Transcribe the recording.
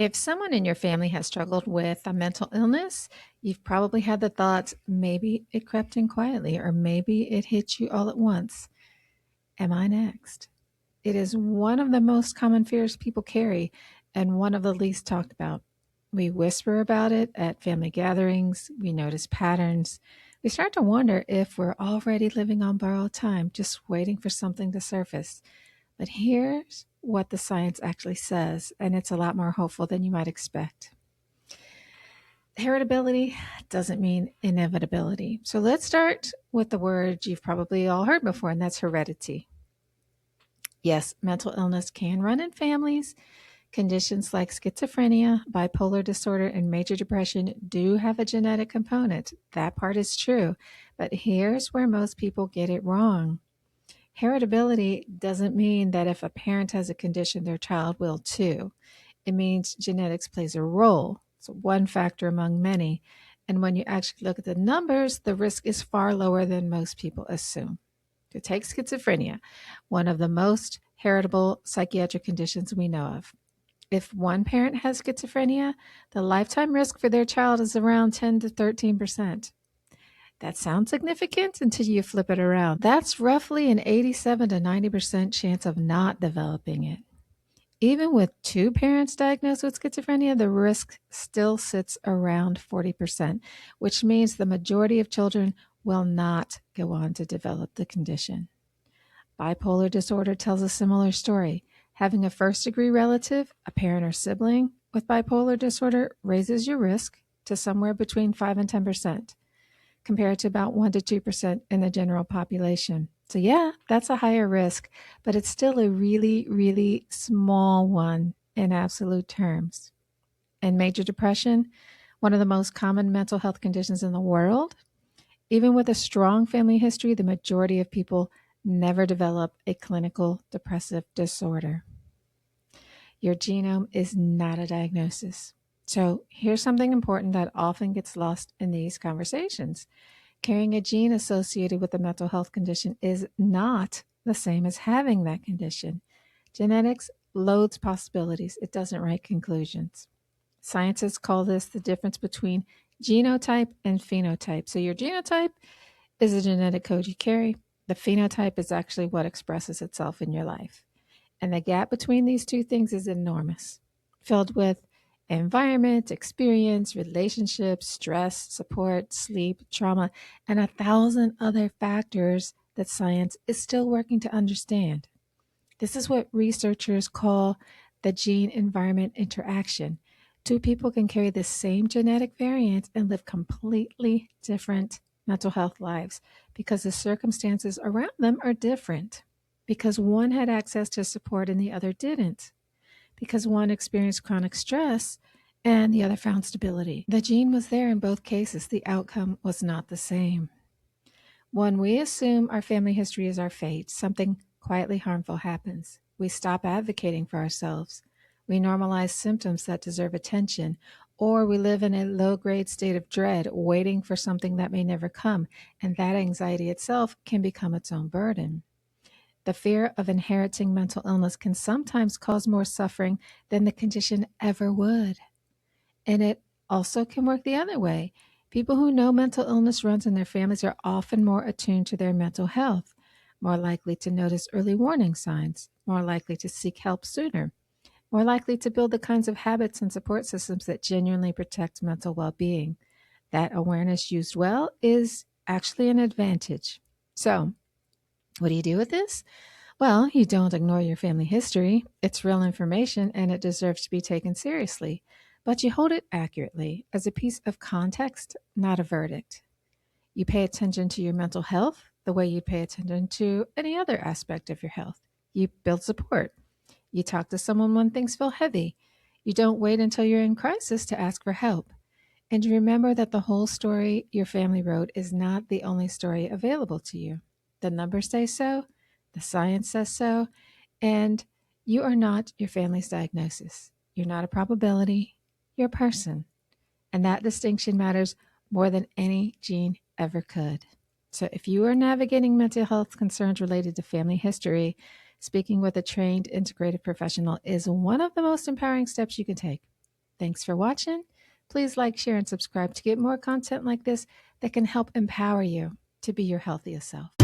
If someone in your family has struggled with a mental illness, you've probably had the thoughts, maybe it crept in quietly, or maybe it hit you all at once. Am I next? It is one of the most common fears people carry and one of the least talked about. We whisper about it at family gatherings, we notice patterns. We start to wonder if we're already living on borrowed time, just waiting for something to surface. But here's what the science actually says, and it's a lot more hopeful than you might expect. Heritability doesn't mean inevitability. So let's start with the word you've probably all heard before, and that's heredity. Yes, mental illness can run in families. Conditions like schizophrenia, bipolar disorder, and major depression do have a genetic component. That part is true. But here's where most people get it wrong. Heritability doesn't mean that if a parent has a condition, their child will too. It means genetics plays a role. It's one factor among many. And when you actually look at the numbers, the risk is far lower than most people assume. To take schizophrenia, one of the most heritable psychiatric conditions we know of. If one parent has schizophrenia, the lifetime risk for their child is around 10 to 13%. That sounds significant until you flip it around. That's roughly an 87 to 90% chance of not developing it. Even with two parents diagnosed with schizophrenia, the risk still sits around 40%, which means the majority of children will not go on to develop the condition. Bipolar disorder tells a similar story. Having a first-degree relative, a parent or sibling with bipolar disorder raises your risk to somewhere between 5 and 10%, compared to about 1 to 2% in the general population. So yeah, that's a higher risk, but it's still a really, really small one in absolute terms. And major depression, one of the most common mental health conditions in the world, even with a strong family history, the majority of people never develop a clinical depressive disorder. Your genome is not a diagnosis. So here's something important that often gets lost in these conversations. Carrying a gene associated with a mental health condition is not the same as having that condition. Genetics loads possibilities, it doesn't write conclusions. Scientists call this the difference between genotype and phenotype. So your genotype is a genetic code you carry. The phenotype is actually what expresses itself in your life. And the gap between these two things is enormous, filled with environment, experience, relationships, stress, support, sleep, trauma, and 1,000 other factors that science is still working to understand. This is what researchers call the gene environment interaction. Two people can carry the same genetic variant and live completely different mental health lives because the circumstances around them are different. Because one had access to support and the other didn't. Because one experienced chronic stress and the other found stability. The gene was there in both cases. The outcome was not the same. When we assume our family history is our fate, something quietly harmful happens. We stop advocating for ourselves. We normalize symptoms that deserve attention, or we live in a low-grade state of dread, waiting for something that may never come, and that anxiety itself can become its own burden. The fear of inheriting mental illness can sometimes cause more suffering than the condition ever would. And it also can work the other way. People who know mental illness runs in their families are often more attuned to their mental health, more likely to notice early warning signs, more likely to seek help sooner, more likely to build the kinds of habits and support systems that genuinely protect mental well-being. That awareness used well is actually an advantage. So, what do you do with this? Well, you don't ignore your family history. It's real information and it deserves to be taken seriously. But you hold it accurately as a piece of context, not a verdict. You pay attention to your mental health the way you pay attention to any other aspect of your health. You build support. You talk to someone when things feel heavy. You don't wait until you're in crisis to ask for help. And you remember that the whole story your family wrote is not the only story available to you. The numbers say so, the science says so, and you are not your family's diagnosis. You're not a probability, you're a person. And that distinction matters more than any gene ever could. So if you are navigating mental health concerns related to family history, speaking with a trained integrative professional is one of the most empowering steps you can take. Thanks for watching. Please like, share, and subscribe to get more content like this that can help empower you to be your healthiest self.